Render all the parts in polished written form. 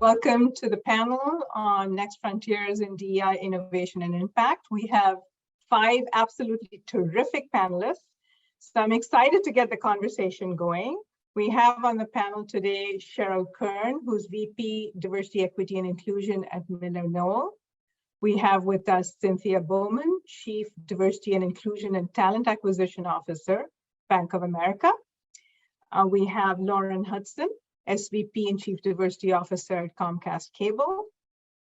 Welcome to the panel on Next Frontiers in DEI Innovation and Impact. We have 5 absolutely terrific panelists, so I'm excited to get the conversation going. We have on the panel today Cheryl Kern, who's VP Diversity, Equity, and Inclusion at MillerKnoll. We have with us Cynthia Bowman, Chief Diversity and Inclusion and Talent Acquisition Officer, Bank of America. We have Lauren Hudson, SVP and Chief Diversity Officer at Comcast Cable.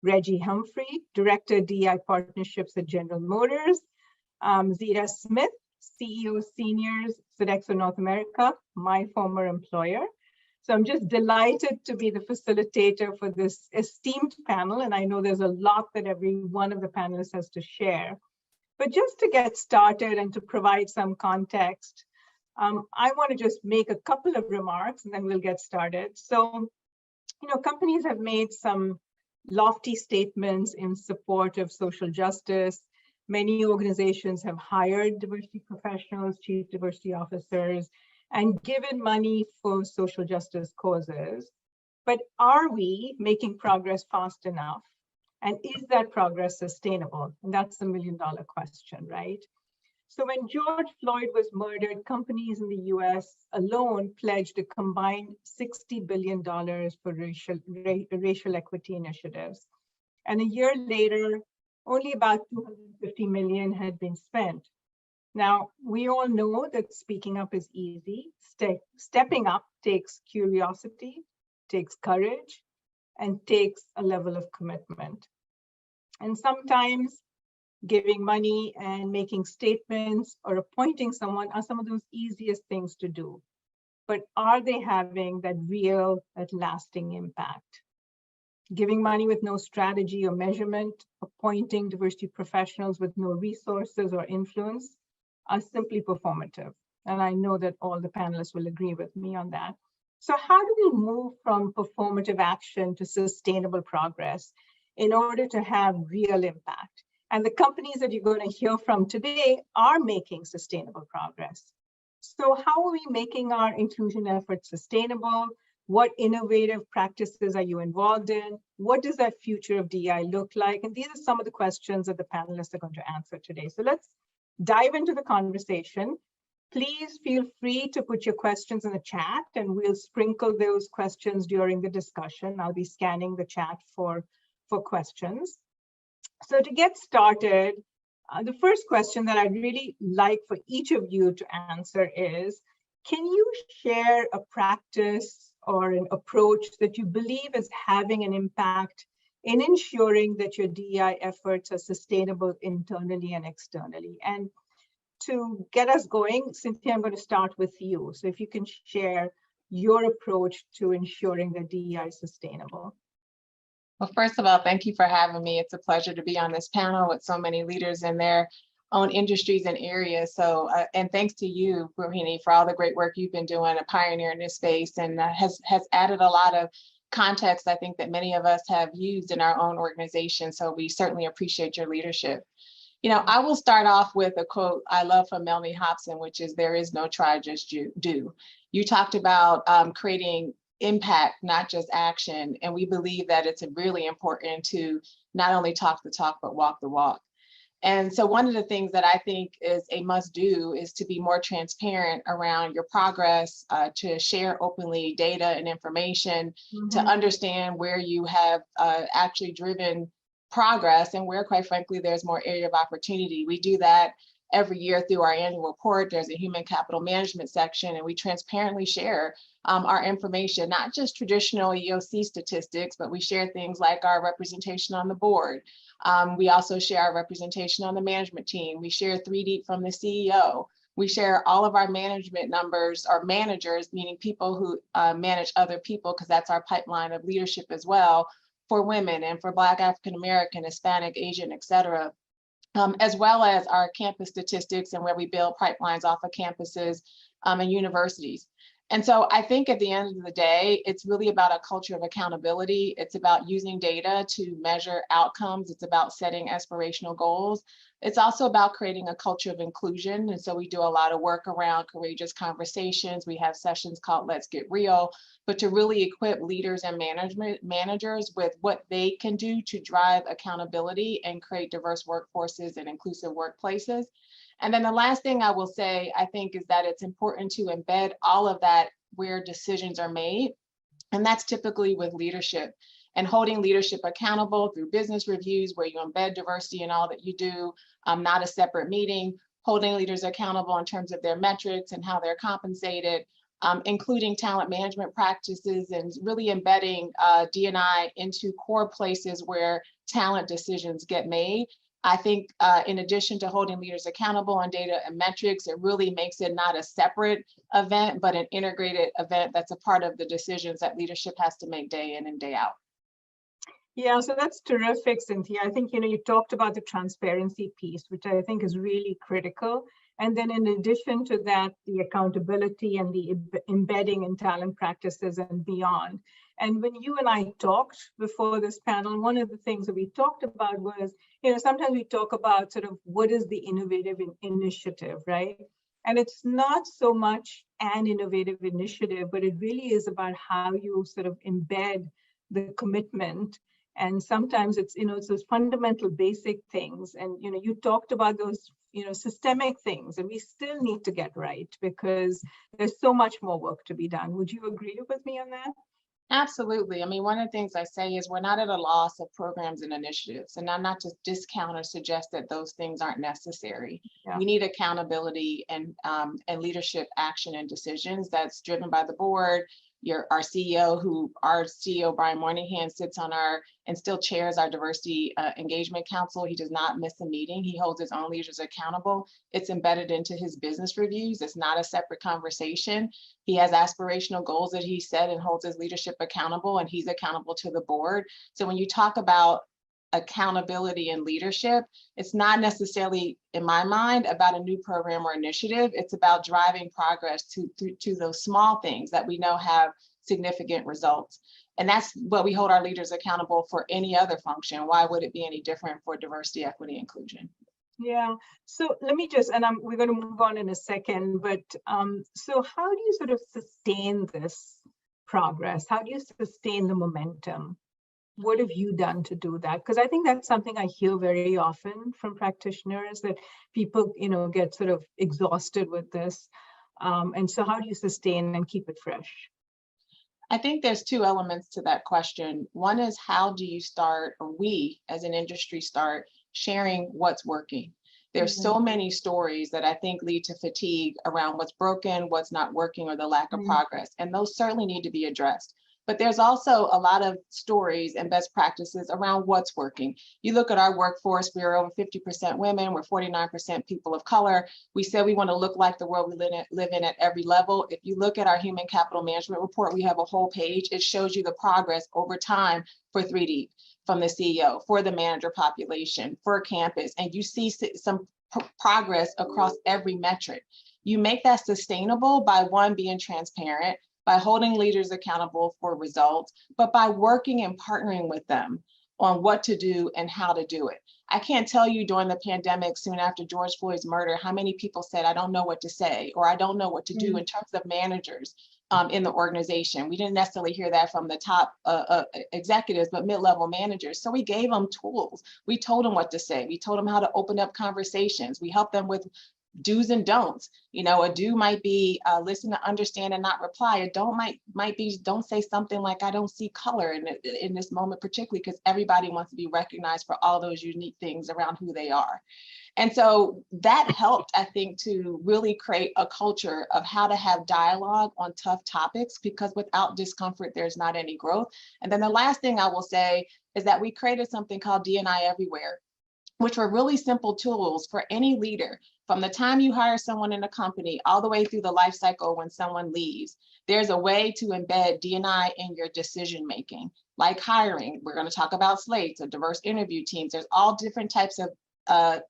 Reggie Humphrey, Director DEI Partnerships at General Motors. Zita Smith, CEO Seniors, Sodexo North America, my former employer. So I'm just delighted to be the facilitator for this esteemed panel, and I know there's a lot that every one of the panelists has to share. But just to get started and to provide some context, I want to just make a couple of remarks and then we'll get started. So, companies have made some lofty statements in support of social justice. Many organizations have hired diversity professionals, chief diversity officers, and given money for social justice causes. But are we making progress fast enough? And is that progress sustainable? And that's the million-dollar question, right? So when George Floyd was murdered, companies in the US alone pledged a combined $60 billion for racial equity initiatives. And a year later, only about $250 million had been spent. Now, we all know that speaking up is easy. Stepping up takes curiosity, takes courage, and takes a level of commitment. And sometimes giving money and making statements or appointing someone are some of those easiest things to do. But are they having that real, that lasting impact? Giving money with no strategy or measurement, appointing diversity professionals with no resources or influence are simply performative. And I know that all the panelists will agree with me on that. So how do we move from performative action to sustainable progress in order to have real impact? And the companies that you're going to hear from today are making sustainable progress. So how are we making our inclusion efforts sustainable? What innovative practices are you involved in? What does that future of DEI look like? And these are some of the questions that the panelists are going to answer today. So let's dive into the conversation. Please feel free to put your questions in the chat and we'll sprinkle those questions during the discussion. I'll be scanning the chat for questions. So to get started, the first question that I'd really like for each of you to answer is, can you share a practice or an approach that you believe is having an impact in ensuring that your DEI efforts are sustainable internally and externally? And to get us going, Cynthia, I'm going to start with you. So if you can share your approach to ensuring that DEI is sustainable. Well, first of all, thank you for having me. It's a pleasure to be on this panel with so many leaders in their own industries and areas. So, and thanks to you, Rohini, for all the great work you've been doing, a pioneer in this space, and has added a lot of context, I think, that many of us have used in our own organization. So we certainly appreciate your leadership. I will start off with a quote I love from Melanie Hobson, which is, "There is no try, just do." You talked about creating impact, not just action. And we believe that it's really important to not only talk the talk, but walk the walk. And so one of the things that I think is a must do is to be more transparent around your progress, to share openly data and information, to understand where you have actually driven progress and where, quite frankly, there's more area of opportunity. We do that every year through our annual report. There's a human capital management section, and we transparently share our information, not just traditional EOC statistics, but we share things like our representation on the board. We also share our representation on the management team. We share 3D from the CEO. We share all of our management numbers, or managers, meaning people who manage other people, because that's our pipeline of leadership as well, for women and for Black, African American, Hispanic, Asian, et cetera. As well as our campus statistics and where we build pipelines off of campuses and universities. And so I think at the end of the day, it's really about a culture of accountability. It's about using data to measure outcomes. It's about setting aspirational goals. It's also about creating a culture of inclusion. And so we do a lot of work around courageous conversations. We have sessions called Let's Get Real, but to really equip leaders and managers with what they can do to drive accountability and create diverse workforces and inclusive workplaces. And then the last thing I will say, I think, is that it's important to embed all of that where decisions are made. And that's typically with leadership and holding leadership accountable through business reviews where you embed diversity in all that you do, not a separate meeting, holding leaders accountable in terms of their metrics and how they're compensated, including talent management practices and really embedding D&I into core places where talent decisions get made. I think in addition to holding leaders accountable on data and metrics, it really makes it not a separate event, but an integrated event that's a part of the decisions that leadership has to make day in and day out. Yeah, so that's terrific, Cynthia. I think, you talked about the transparency piece, which I think is really critical. And then in addition to that, the accountability and the embedding in talent practices and beyond. And when you and I talked before this panel, one of the things that we talked about was, sometimes we talk about sort of what is the innovative initiative, right? And it's not so much an innovative initiative, but it really is about how you sort of embed the commitment. And sometimes it's, it's those fundamental basic things. And, you talked about those, systemic things, and we still need to get right because there's so much more work to be done. Would you agree with me on that? Absolutely. I mean, one of the things I say is we're not at a loss of programs and initiatives, and I'm not just discount or suggest that those things aren't necessary. Yeah. We need accountability and leadership action and decisions that's driven by the board. Our CEO, Brian Moynihan, sits on and still chairs our diversity engagement council. He does not miss a meeting. He holds his own leaders accountable. It's embedded into his business reviews. It's not a separate conversation. He has aspirational goals that he set and holds his leadership accountable, and he's accountable to the board. So when you talk about accountability and leadership, it's not necessarily, in my mind, about a new program or initiative. It's about driving progress to those small things that we know have significant results. And that's what we hold our leaders accountable for any other function. Why would it be any different for diversity, equity, inclusion? Yeah, so let me just, and we're going to move on in a second, but so how do you sort of sustain this progress? How do you sustain the momentum? What have you done to do that? Because I think that's something I hear very often from practitioners, that people, get sort of exhausted with this. And so how do you sustain and keep it fresh? I think there's two elements to that question. One is, how do you start, or we as an industry start sharing what's working? There's so many stories that I think lead to fatigue around what's broken, what's not working, or the lack of progress. And those certainly need to be addressed. But there's also a lot of stories and best practices around what's working. You look at our workforce, we're over 50% women, we're 49% people of color. We said we want to look like the world we live in at every level. If you look at our human capital management report, we have a whole page. It shows you the progress over time for 3D, from the CEO, for the manager population, for campus, and you see some progress across every metric. You make that sustainable by, one, being transparent, by holding leaders accountable for results, but by working and partnering with them on what to do and how to do it. I can't tell you during the pandemic, soon after George Floyd's murder, how many people said, I don't know what to say, or I don't know what to do in terms of managers in the organization. We didn't necessarily hear that from the top executives, but mid-level managers. So we gave them tools. We told them what to say. We told them how to open up conversations. We helped them with do's and don'ts. A do might be listen to understand and not reply. A don't might be don't say something like, I don't see color in this moment, particularly because everybody wants to be recognized for all those unique things around who they are. And so that helped, I think, to really create a culture of how to have dialogue on tough topics, because without discomfort, there's not any growth. And then the last thing I will say is that we created something called D&I Everywhere, which were really simple tools for any leader. From the time you hire someone in a company all the way through the life cycle when someone leaves, there's a way to embed D&I in your decision making, like hiring. We're going to talk about slates or diverse interview teams. There's all different types of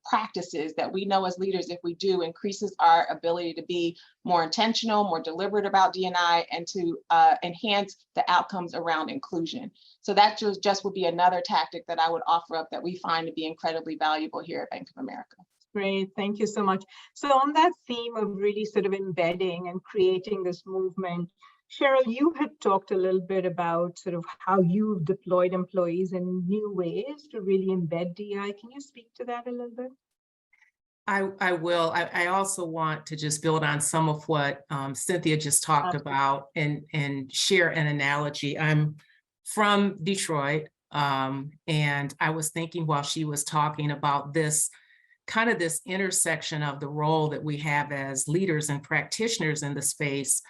practices that we know as leaders, if we do, increases our ability to be more intentional, more deliberate about D&I, and to enhance the outcomes around inclusion. So that just would be another tactic that I would offer up that we find to be incredibly valuable here at Bank of America. Great, thank you so much. So on that theme of really sort of embedding and creating this movement, Cheryl, you had talked a little bit about sort of how you've deployed employees in new ways to really embed DEI. Can you speak to that a little bit? I will. I also want to just build on some of what Cynthia just talked about and share an analogy. I'm from Detroit, and I was thinking while she was talking about this kind of this intersection of the role that we have as leaders and practitioners in the space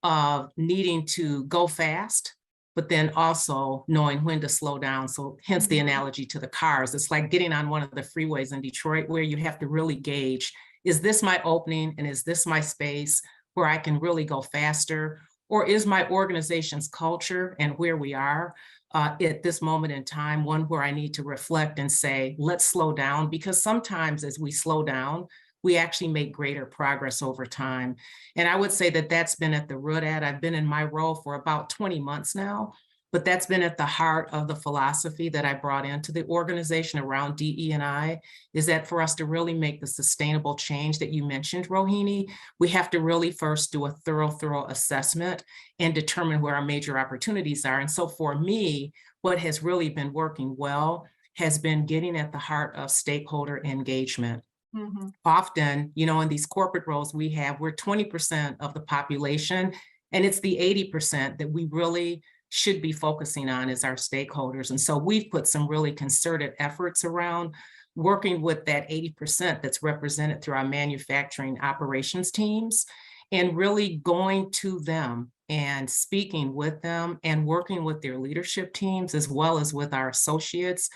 of needing to go fast, but then also knowing when to slow down. So hence the analogy to the cars. It's like getting on one of the freeways in Detroit where you have to really gauge, is this my opening and is this my space where I can really go faster? Or is my organization's culture and where we are at this moment in time one where I need to reflect and say, let's slow down? Because sometimes as we slow down, we actually make greater progress over time. And I would say that that's been at the root at. I've been in my role for about 20 months now, but that's been at the heart of the philosophy that I brought into the organization around DE&I, is that for us to really make the sustainable change that you mentioned, Rohini, we have to really first do a thorough assessment and determine where our major opportunities are. And so for me, what has really been working well has been getting at the heart of stakeholder engagement. Mm-hmm. Often, you know, in these corporate roles we're 20% of the population, and it's the 80% that we really should be focusing on as our stakeholders. And so we've put some really concerted efforts around working with that 80% that's represented through our manufacturing operations teams, and really going to them and speaking with them and working with their leadership teams as well as with our associates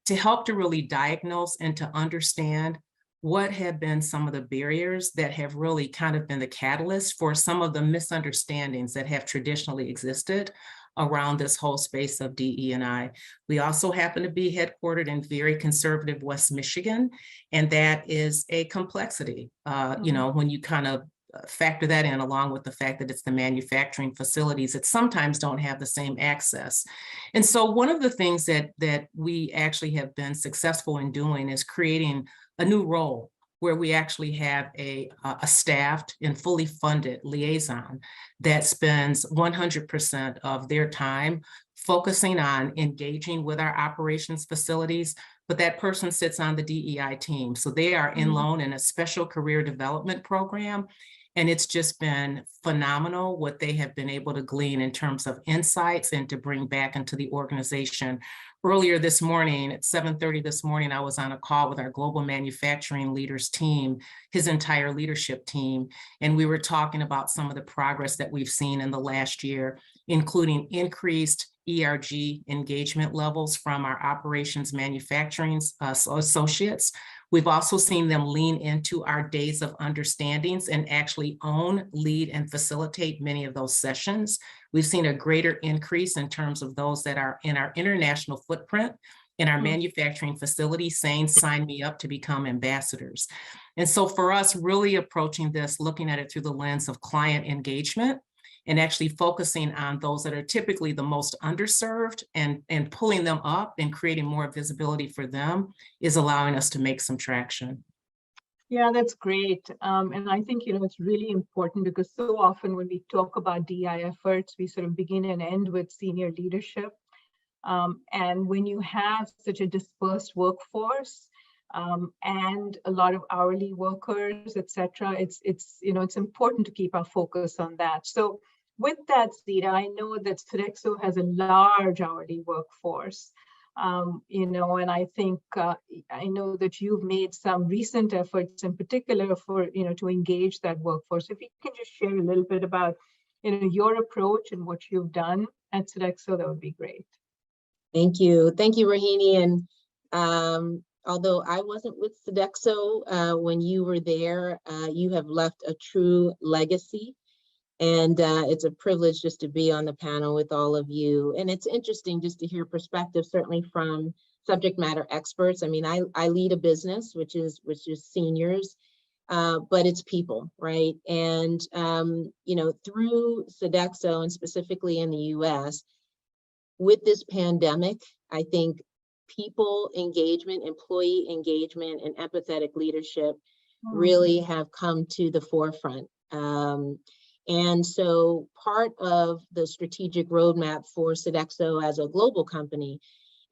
to help to really diagnose and to understand what have been some of the barriers that have really kind of been the catalyst for some of the misunderstandings that have traditionally existed around this whole space of DE&I. We also happen to be headquartered in very conservative West Michigan, and that is a complexity, you know, when you kind of factor that in along with the fact that it's the manufacturing facilities that sometimes don't have the same access. And so one of the things that we actually have been successful in doing is creating a new role where we actually have a staffed and fully funded liaison that spends 100% of their time focusing on engaging with our operations facilities, but that person sits on the DEI team. So they are in loan in a special career development program. And it's just been phenomenal what they have been able to glean in terms of insights and to bring back into the organization. Earlier this morning at 7:30 this morning, I was on a call with our global manufacturing leaders team, his entire leadership team, and we were talking about some of the progress that we've seen in the last year, including increased ERG engagement levels from our operations manufacturing associates. We've also seen them lean into our days of understandings and actually own, lead, and facilitate many of those sessions. We've seen a greater increase in terms of those that are in our international footprint in our manufacturing facilities saying, sign me up to become ambassadors. And so for us, really approaching this, looking at it through the lens of client engagement, and actually focusing on those that are typically the most underserved and pulling them up and creating more visibility for them is allowing us to make some traction. Yeah, that's great. And I think, you know, it's really important because so often when we talk about DI efforts, we sort of begin and end with senior leadership. And when you have such a dispersed workforce, and a lot of hourly workers, et cetera, it's important to keep our focus on that. So with that, Zita, I know that Sodexo has a large hourly workforce, and I think I know that you've made some recent efforts in particular for, to engage that workforce. If you can just share a little bit about, your approach and what you've done at Sodexo, that would be great. Thank you, Rohini. And although I wasn't with Sodexo when you were there, you have left a true legacy. And it's a privilege just to be on the panel with all of you. And it's interesting just to hear perspective, certainly from subject matter experts. I mean, I lead a business, which is seniors, but it's people, right? And, you know, through Sodexo and specifically in the US, with this pandemic, I think people engagement, employee engagement, and empathetic leadership really have come to the forefront. And so part of the strategic roadmap for Sodexo as a global company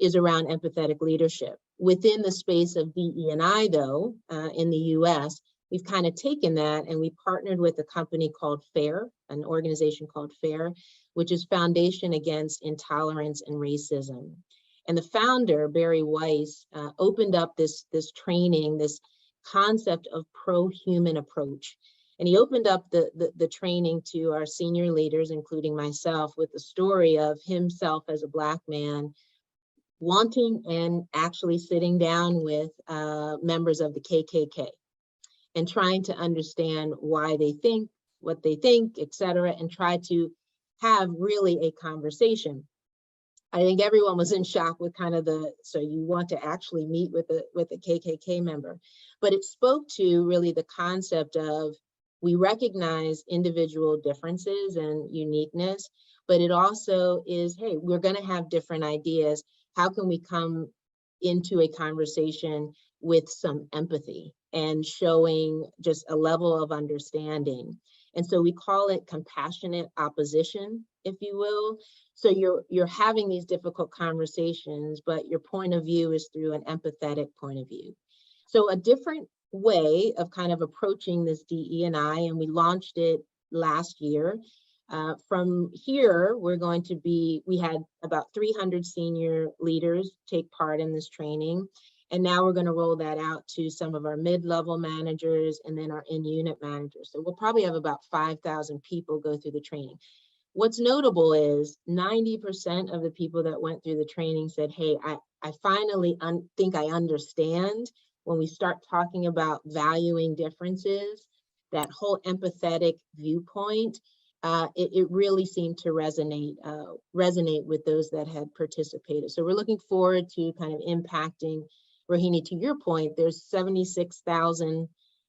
is around empathetic leadership. Within the space of DE&I, though, in the US, we've kind of taken that and we partnered with a company called FAIR, an organization called FAIR, which is Foundation Against Intolerance and Racism. And the founder, Barry Weiss, opened up this training, this concept of pro-human approach. And he opened up the training to our senior leaders, including myself, with the story of himself as a Black man wanting and actually sitting down with members of the KKK and trying to understand why they think, what they think, et cetera, and try to have really a conversation. I think everyone was in shock with kind of so you want to actually meet with a KKK member, but it spoke to really the concept of we recognize individual differences and uniqueness, but it also is, hey, we're going to have different ideas. How can we come into a conversation with some empathy and showing just a level of understanding? And so we call it compassionate opposition, if you will. So you're having these difficult conversations, but your point of view is through an empathetic point of view. So a different way of kind of approaching this DE&I, and we launched it last year. From here, we had about 300 senior leaders take part in this training. And now we're going to roll that out to some of our mid-level managers and then our in-unit managers. So we'll probably have about 5,000 people go through the training. What's notable is 90% of the people that went through the training said, hey, I finally think I understand when we start talking about valuing differences, that whole empathetic viewpoint, it really seemed to resonate with those that had participated. So we're looking forward to kind of impacting. Rohini, to your point, there's 76,000,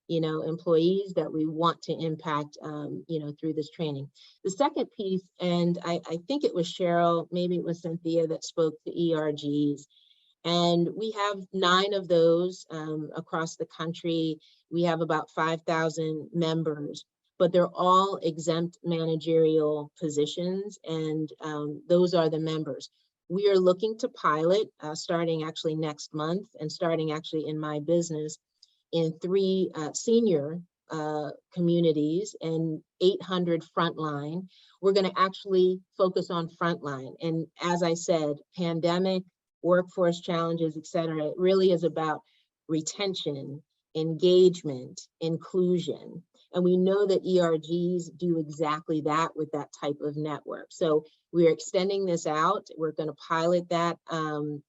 employees that we want to impact, through this training. The second piece, and I think it was Cheryl, maybe it was Cynthia that spoke to ERGs. And we have 9 of those across the country. We have about 5,000 members, but they're all exempt managerial positions, and those are the members. We are looking to pilot starting actually next month and starting actually in my business in 3 senior communities and 800 frontline. We're going to actually focus on frontline. And as I said, pandemic, workforce challenges, et cetera, it really is about retention, engagement, inclusion. And we know that ERGs do exactly that with that type of network. So we're extending this out. We're going to pilot that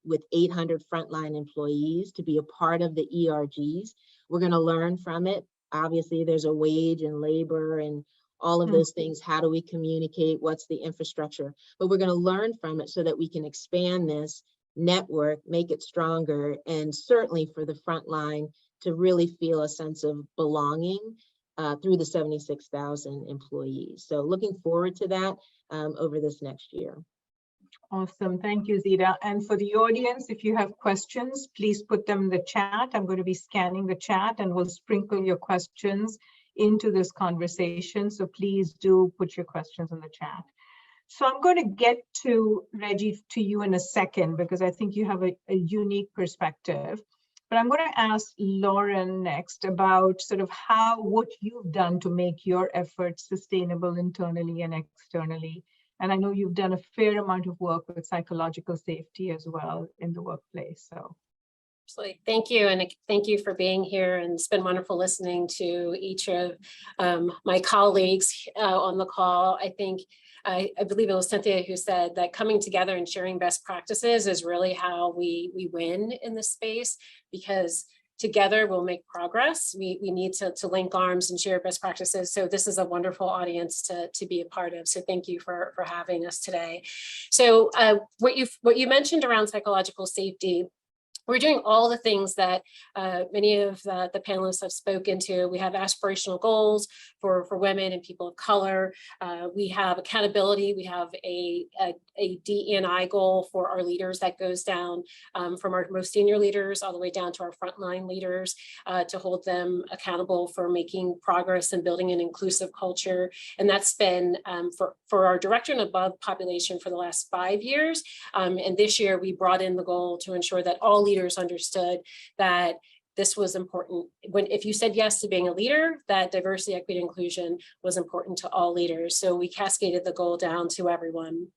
with 800 frontline employees to be a part of the ERGs. We're going to learn from it. Obviously, there's a wage and labor and all of those things. How do we communicate? What's the infrastructure? But we're going to learn from it so that we can expand this network, make it stronger, and certainly for the frontline to really feel a sense of belonging through the 76,000 employees. So looking forward to that over this next year. Awesome. Thank you, Zita. And for the audience, if you have questions, please put them in the chat. I'm going to be scanning the chat and we'll sprinkle your questions into this conversation. So please do put your questions in the chat. So I'm going to get to Reggie, to you in a second, because I think you have a unique perspective. But I'm going to ask Lauren next about sort of what you've done to make your efforts sustainable internally and externally. And I know you've done a fair amount of work with psychological safety as well in the workplace. So. Absolutely. Thank you. And thank you for being here. And it's been wonderful listening to each of my colleagues on the call. I think, I believe it was Cynthia who said that coming together and sharing best practices is really how we win in this space, because together we'll make progress. We need to link arms and share best practices. So this is a wonderful audience to be a part of. So thank you for having us today. So what you mentioned around psychological safety, We're doing all the things that many of the panelists have spoken to. We have aspirational goals for women and people of color. We have accountability. We have a DE&I goal for our leaders that goes down from our most senior leaders all the way down to our frontline leaders to hold them accountable for making progress and building an inclusive culture. And that's been for our director and above population for the last 5 years. And this year we brought in the goal to ensure that all leaders understood that this was important. If you said yes to being a leader, that diversity, equity, inclusion was important to all leaders. So we cascaded the goal down to everyone.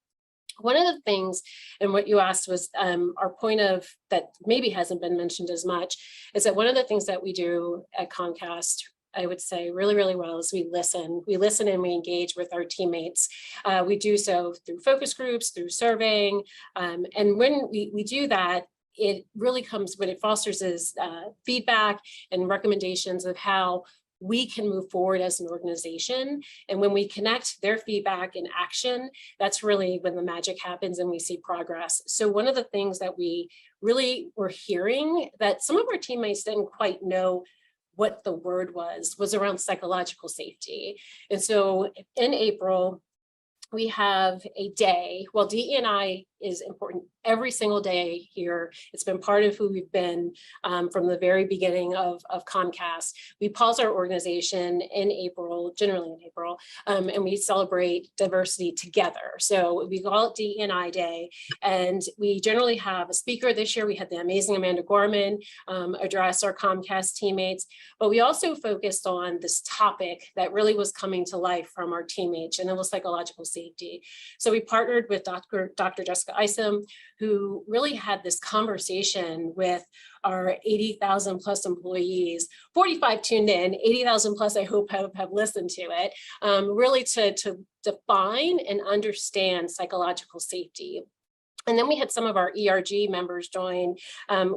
One of the things, and what you asked was our point of that maybe hasn't been mentioned as much, is that one of the things that we do at Comcast, I would say really, really well, is we listen. We listen and we engage with our teammates. We do so through focus groups, through surveying. And when we do that, it really comes, what it fosters is feedback and recommendations of how we can move forward as an organization. And when we connect their feedback and action, that's really when the magic happens and we see progress. So one of the things that we really were hearing that some of our teammates didn't quite know what the word was around psychological safety. And so in April, we have a day. Well, DE&I is important every single day here. It's been part of who we've been from the very beginning of Comcast. We pause our organization in April, generally in April, and we celebrate diversity together. So we call it DE&I Day, and we generally have a speaker. This year we had the amazing Amanda Gorman address our Comcast teammates, but we also focused on this topic that really was coming to life from our teammates, and it was psychological safety. So we partnered with Dr. Jessica Isom, who really had this conversation with our 80,000 plus employees. 45 tuned in, 80,000 plus I hope have listened to it, really to define and understand psychological safety. And then we had some of our ERG members join.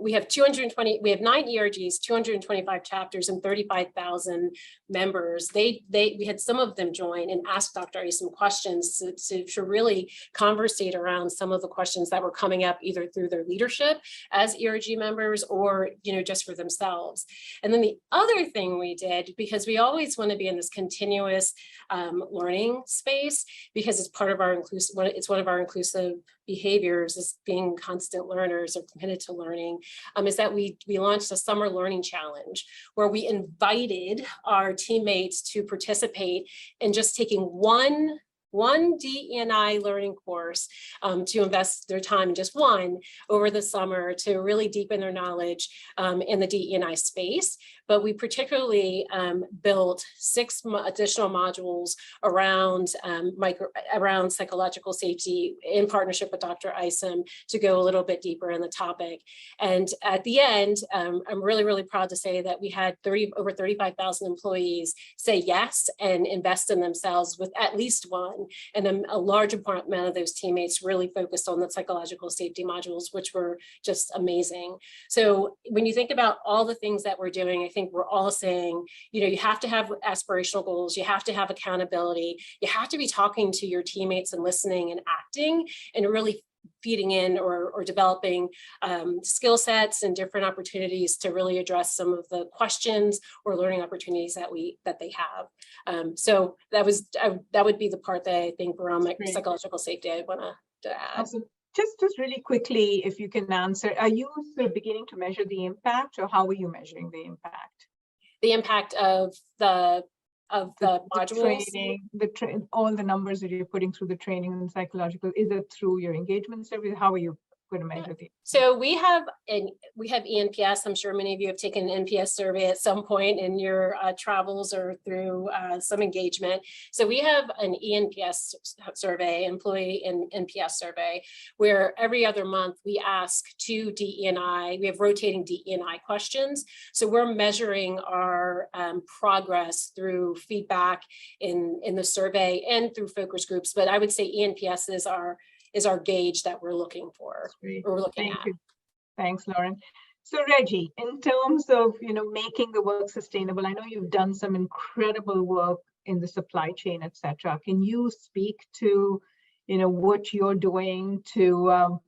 We have 9 ERGs, 225 chapters, and 35,000 members. We had some of them join and ask Dr. Isom questions to really conversate around some of the questions that were coming up either through their leadership as ERG members or just for themselves. And then the other thing we did, because we always want to be in this continuous learning space, because it's part of our inclusive, it's one of our inclusive behaviors as being constant learners or committed to learning, is that we launched a summer learning challenge where we invited our teammates to participate in just taking one DE&I learning course, to invest their time in just one over the summer to really deepen their knowledge in the DE&I space. But we particularly built 6 additional modules around psychological safety in partnership with Dr. Isom to go a little bit deeper in the topic. And at the end, I'm really, really proud to say that we had over 35,000 employees say yes and invest in themselves with at least one. And then a large amount of those teammates really focused on the psychological safety modules, which were just amazing. So when you think about all the things that we're doing, I think we're all saying, you have to have aspirational goals, you have to have accountability, you have to be talking to your teammates and listening and acting and really feeding in or developing skill sets and different opportunities to really address some of the questions or learning opportunities that they have. So that would be the part that I think around psychological safety I want to add. Awesome. Just really quickly, if you can answer, are you sort of beginning to measure the impact, or how are you measuring the impact? The impact of the modules? Training, all the numbers that you're putting through the training and psychological, is it through your engagement survey? How are you going to measure the? So we have ENPS. I'm sure many of you have taken an NPS survey at some point in your travels or through some engagement. So we have an ENPS survey, employee NPS survey, where every other month we ask 2 DE&I. We have rotating DE&I questions. So we're measuring our progress through feedback in the survey and through focus groups. But I would say ENPS is our gauge that we're looking for. Or we're looking at. You. Thanks, Lauren. So Reggie, in terms of making the work sustainable, I know you've done some incredible work in the supply chain, etc. Can you speak to what you're doing to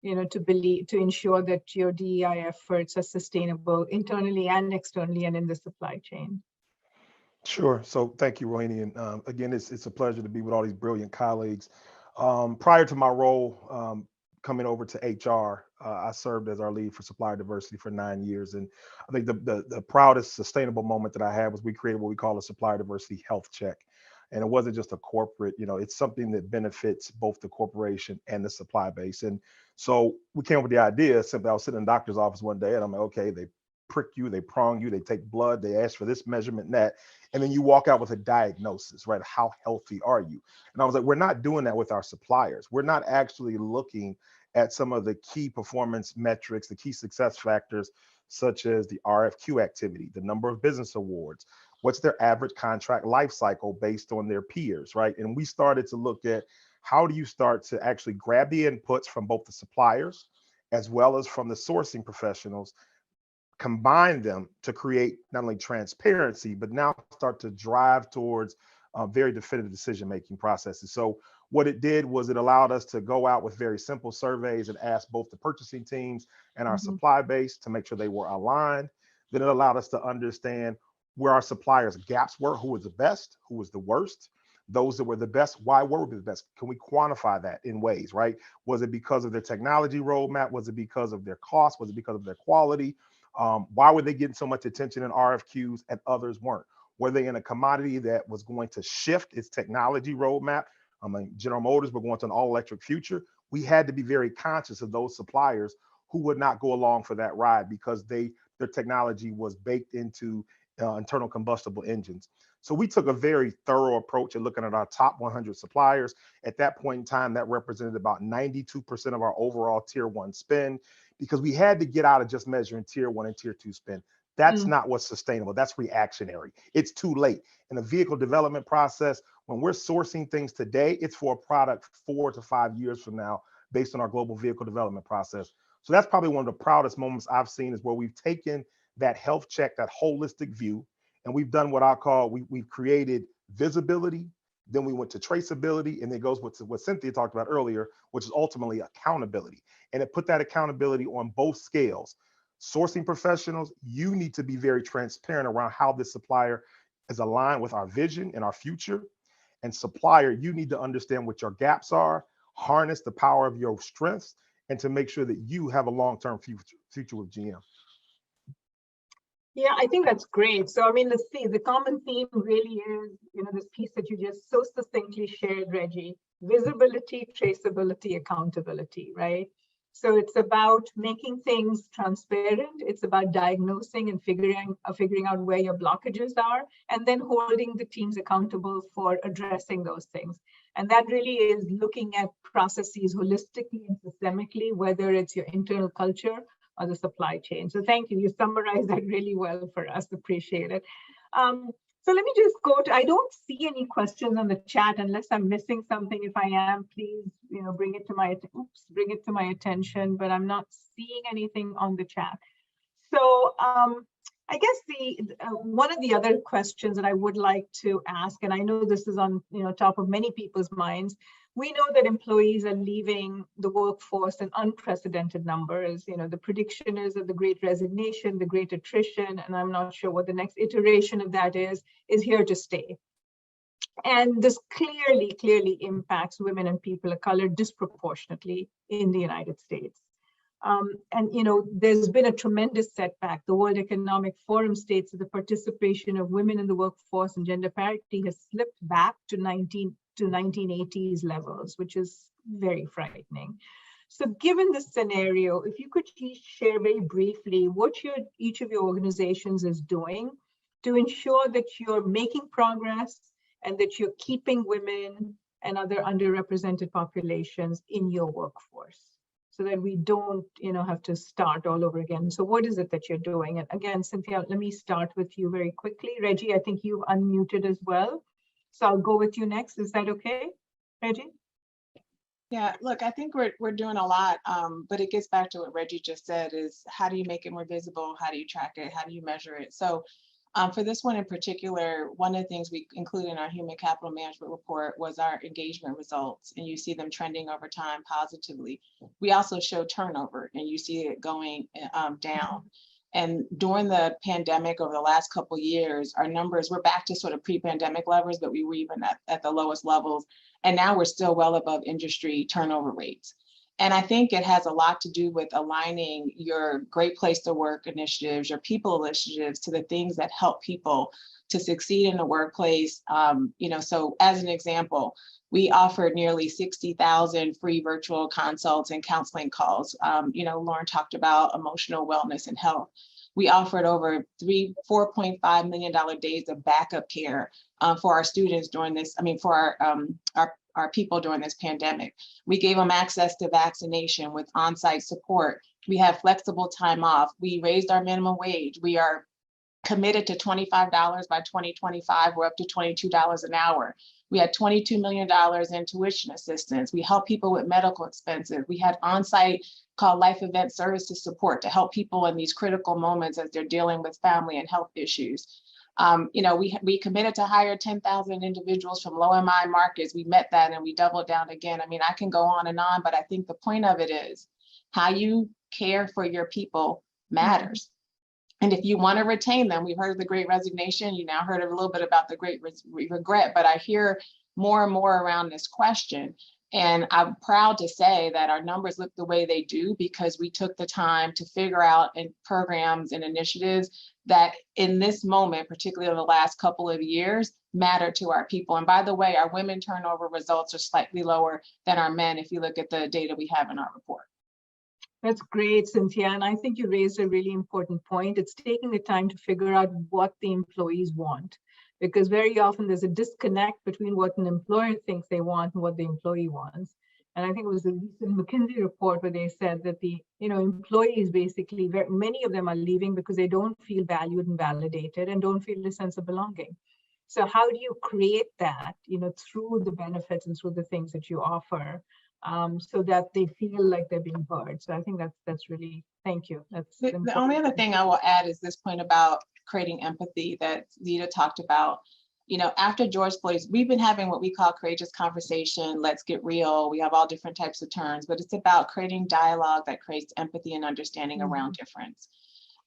to ensure that your DEI efforts are sustainable internally and externally and in the supply chain? Sure. So thank you, Rohini. And again, it's a pleasure to be with all these brilliant colleagues. Prior to my role coming over to HR, I served as our lead for supplier diversity for 9 years. And I think the proudest sustainable moment that I had was we created what we call a supplier diversity health check. And it wasn't just a corporate, it's something that benefits both the corporation and the supply base. And so we came up with the idea simply. I was sitting in the doctor's office one day and I'm like, okay, they prick you, they prong you, they take blood, they ask for this measurement and that, and then you walk out with a diagnosis, right? How healthy are you? And I was like, we're not doing that with our suppliers. We're not actually looking at some of the key performance metrics, the key success factors, such as the RFQ activity, the number of business awards, what's their average contract life cycle based on their peers, right? And we started to look at how do you start to actually grab the inputs from both the suppliers as well as from the sourcing professionals, combine them to create not only transparency, but now start to drive towards very definitive decision-making processes. So what it did was it allowed us to go out with very simple surveys and ask both the purchasing teams and our supply base to make sure they were aligned. Then it allowed us to understand where our suppliers' gaps were, who was the best, who was the worst. Those that were the best, why were we the best? Can we quantify that in ways, right? Was it because of their technology roadmap? Was it because of their cost? Was it because of their quality? Why were they getting so much attention in RFQs and others weren't? Were they in a commodity that was going to shift its technology roadmap? I mean, General Motors were going to an all-electric future. We had to be very conscious of those suppliers who would not go along for that ride because their technology was baked into internal combustible engines. So we took a very thorough approach at looking at our top 100 suppliers. At that point in time, that represented about 92% of our overall tier 1 spend, because we had to get out of just measuring tier 1 and tier 2 spend. That's not what's sustainable. That's reactionary. It's too late. In the vehicle development process, when we're sourcing things today, it's for a product 4 to 5 years from now, based on our global vehicle development process. So that's probably one of the proudest moments I've seen, is where we've taken that health check, that holistic view, and we've done what I call, we've created visibility, then we went to traceability, and it goes with what Cynthia talked about earlier, which is ultimately accountability. And it put that accountability on both scales. Sourcing professionals, you need to be very transparent around how this supplier is aligned with our vision and our future. And supplier, you need to understand what your gaps are, harness the power of your strengths, and to make sure that you have a long-term future with GM. Yeah, I think that's great. So, I mean, the common theme really is, this piece that you just so succinctly shared, Reggie: visibility, traceability, accountability, right? So it's about making things transparent. It's about diagnosing and figuring out where your blockages are, and then holding the teams accountable for addressing those things. And that really is looking at processes holistically and systemically, whether it's your internal culture or the supply chain. So thank you. You summarized that really well for us. Appreciate it. So let me just go to, I don't see any questions on the chat unless I'm missing something. If I am, please, bring it to my attention, but I'm not seeing anything on the chat. So I guess one of the other questions that I would like to ask, and I know this is on top of many people's minds, we know that employees are leaving the workforce in unprecedented numbers. The prediction is that the great resignation, the great attrition, and I'm not sure what the next iteration of that is here to stay. And this clearly impacts women and people of color disproportionately in the United States. And there's been a tremendous setback. The World Economic Forum states that the participation of women in the workforce and gender parity has slipped back to 1980s levels, which is very frightening. So given this scenario, if you could share very briefly what each of your organizations is doing to ensure that you're making progress and that you're keeping women and other underrepresented populations in your workforce, so that we don't have to start all over again. So what is it that you're doing? And again, Cynthia, let me start with you very quickly. Reggie, I think you've unmuted as well. So I'll go with you next. Is that okay, Reggie? Yeah, look, I think we're doing a lot, but it gets back to what Reggie just said, is how do you make it more visible? How do you track it? How do you measure it? So For this one in particular, one of the things we included in our human capital management report was our engagement results, and you see them trending over time positively. We also show turnover, and you see it going down. And during the pandemic over the last couple of years, our numbers, we're back to sort of pre-pandemic levels, but we were even at the lowest levels. And now we're still well above industry turnover rates. And I think it has a lot to do with aligning your Great Place to Work initiatives, your people initiatives to the things that help people to succeed in the workplace. So as an example, we offered nearly 60,000 free virtual consults and counseling calls. Lauren talked about emotional wellness and health. We offered over $4.5 million days of backup care for our students during this, for our people during this pandemic. We gave them access to vaccination with on-site support. We have flexible time off. We raised our minimum wage. We are committed to $25 by 2025. We're up to $22 an hour. We had $22 million in tuition assistance. We help people with medical expenses. We had on-site called life event services support to help people in these critical moments as they're dealing with family and health issues. We committed to hire 10,000 individuals from low MI markets. We met that and we doubled down again. I can go on and on, but I think the point of it is how you care for your people matters. And if you want to retain them, we've heard of the Great Resignation. You now heard a little bit about the Great Regret, but I hear more and more around this question. And I'm proud to say that our numbers look the way they do because we took the time to figure out programs and initiatives that in this moment, particularly over the last couple of years, matter to our people. And by the way, our women turnover results are slightly lower than our men if you look at the data we have in our report. That's great, Cynthia. And I think you raised a really important point. It's taking the time to figure out what the employees want, because very often there's a disconnect between what an employer thinks they want and what the employee wants. And I think it was the recent McKinsey report where they said that the employees basically, many of them are leaving because they don't feel valued and validated and don't feel a sense of belonging. So how do you create that, through the benefits and through the things that you offer, so that they feel like they're being heard? So I think that's really, thank you. That's the only other thing I will add is this point about creating empathy that Zita talked about. After George Floyd, we've been having what we call courageous conversation. Let's get real. We have all different types of terms, but it's about creating dialogue that creates empathy and understanding around difference.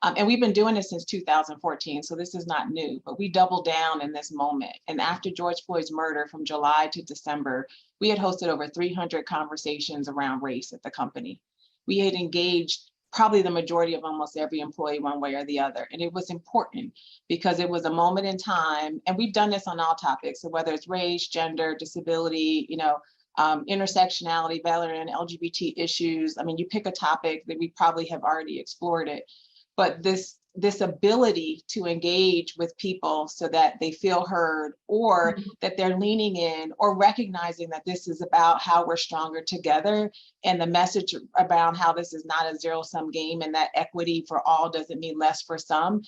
And we've been doing this since 2014, so this is not new, but we doubled down in this moment. And after George Floyd's murder from July to December, we had hosted over 300 conversations around race at the company. We had engaged probably the majority of almost every employee one way or the other. And it was important because it was a moment in time, and we've done this on all topics. So whether it's race, gender, disability, intersectionality, veteran, LGBT issues. You pick a topic that we probably have already explored it. But this ability to engage with people so that they feel heard, or that they're leaning in, or recognizing that this is about how we're stronger together, and the message about how this is not a zero-sum game and that equity for all doesn't mean less for some.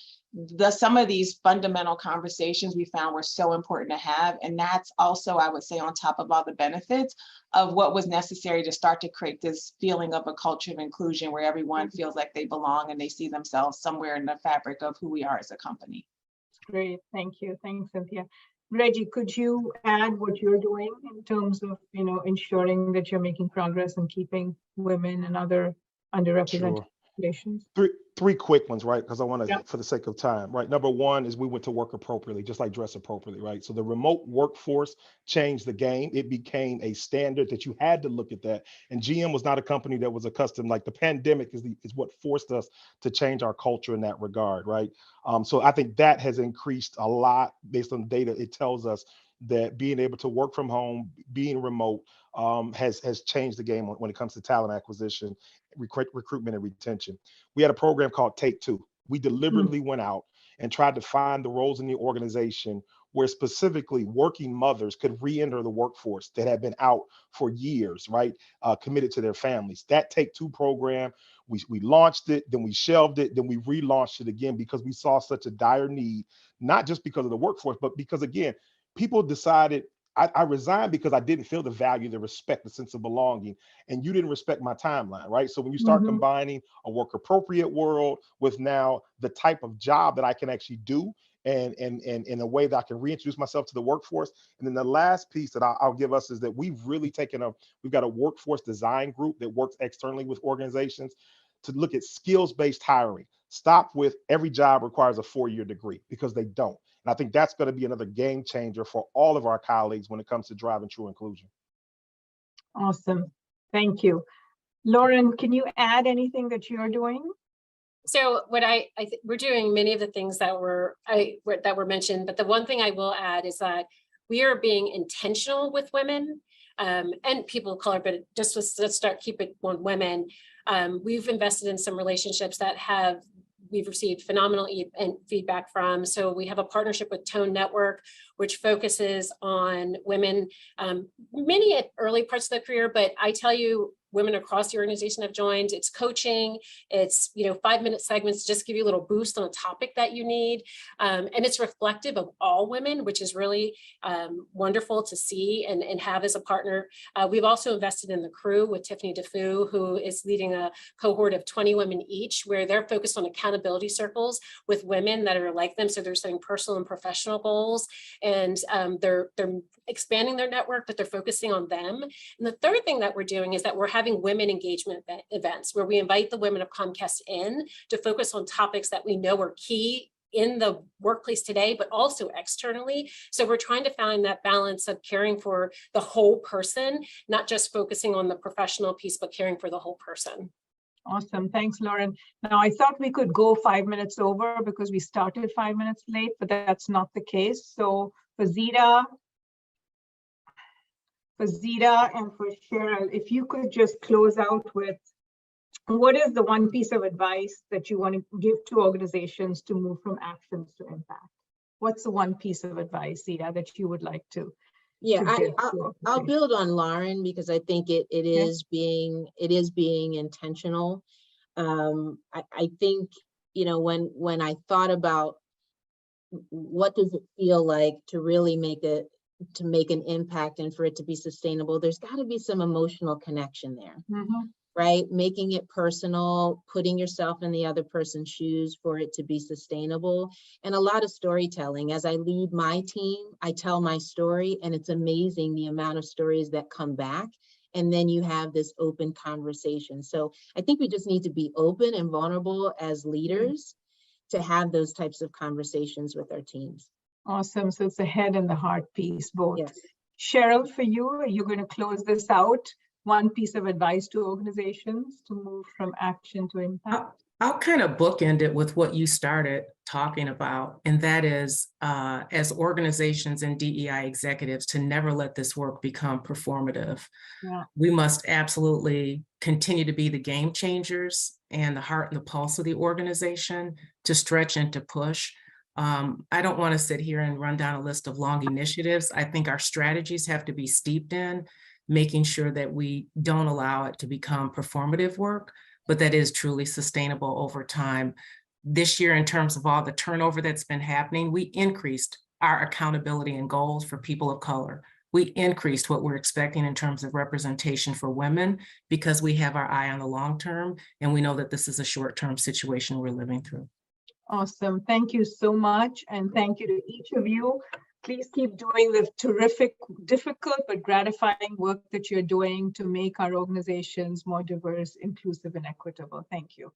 Some of these fundamental conversations we found were so important to have. And that's also, I would say, on top of all the benefits of what was necessary to start to create this feeling of a culture of inclusion where everyone feels like they belong and they see themselves somewhere in the fabric of who we are as a company. Great, thank you. Thanks, Cynthia. Reggie, could you add what you're doing in terms of, ensuring that you're making progress and keeping women and other underrepresented populations? Three quick ones, right? Because I want to, for the sake of time, right? Number one is we went to work appropriately, just like dress appropriately, right? So the remote workforce changed the game. It became a standard that you had to look at that. And GM was not a company that was accustomed, like the pandemic is what forced us to change our culture in that regard, right? So I think that has increased a lot based on the data. It tells us that being able to work from home, being remote, has changed the game when it comes to talent acquisition, recruitment, and retention. We had a program called Take Two. We deliberately went out and tried to find the roles in the organization where specifically working mothers could re-enter the workforce that had been out for years, right? Committed to their families. That Take Two program, we launched it, then we shelved it, then we relaunched it again because we saw such a dire need, not just because of the workforce, but because, again, people decided, I resigned because I didn't feel the value, the respect, the sense of belonging, and you didn't respect my timeline, right? So when you start combining a work appropriate world with now the type of job that I can actually do and in a way that I can reintroduce myself to the workforce. And then the last piece that I'll give us is that we've really we've got a workforce design group that works externally with organizations to look at skills-based hiring. Stop with every job requires a 4-year degree, because they don't. And I think that's going to be another game changer for all of our colleagues when it comes to driving true inclusion. Awesome. Thank you. Lauren, can you add anything that you're doing? So what we're doing many of the things that were mentioned, but the one thing I will add is that we are being intentional with women and people of color, but just let's keep it on women. We've invested in some relationships that we've received phenomenal feedback from. So we have a partnership with Tone Network, which focuses on women, many at early parts of their career, but I tell you, women across the organization have joined. It's coaching, it's 5-minute segments, just give you a little boost on a topic that you need. And it's reflective of all women, which is really wonderful to see and have as a partner. We've also invested in the crew with Tiffany DeFoo, who is leading a cohort of 20 women each, where they're focused on accountability circles with women that are like them. So they're setting personal and professional goals, and they're expanding their network, but they're focusing on them. And the third thing that we're doing is that we're having women engagement events where we invite the women of Comcast in to focus on topics that we know are key in the workplace today, but also externally. So we're trying to find that balance of caring for the whole person, not just focusing on the professional piece, but caring for the whole person. Awesome. Thanks, Lauren. Now, I thought we could go 5 minutes over because we started 5 minutes late, but that's not the case. So for Zita and for Cheryl, if you could just close out with what is the one piece of advice that you want to give to organizations to move from actions to impact? What's the one piece of advice, Zita, that you would like to? Yeah, I'll build on Lauren, because I think it is being intentional. I think, when I thought about what does it feel like to really make an impact and for it to be sustainable, there's got to be some emotional connection there. Mm-hmm. Right? Making it personal, putting yourself in the other person's shoes for it to be sustainable, and a lot of storytelling. As I lead my team, I tell my story, and it's amazing the amount of stories that come back. And then you have this open conversation. So I think we just need to be open and vulnerable as leaders to have those types of conversations with our teams. Awesome. So it's the head and the heart piece, both. Yes. Cheryl, for you, are you going to close this out? One piece of advice to organizations to move from action to impact? I'll kind of bookend it with what you started talking about, and that is as organizations and DEI executives, to never let this work become performative. Yeah. We must absolutely continue to be the game changers and the heart and the pulse of the organization, to stretch and to push. I don't want to sit here and run down a list of long initiatives. I think our strategies have to be steeped in making sure that we don't allow it to become performative work, but that is truly sustainable over time. This year, in terms of all the turnover that's been happening, we increased our accountability and goals for people of color. We increased what we're expecting in terms of representation for women, because we have our eye on the long term, and we know that this is a short-term situation we're living through. Awesome. Thank you so much. And thank you to each of you. Please keep doing the terrific, difficult, but gratifying work that you're doing to make our organizations more diverse, inclusive, and equitable. Thank you.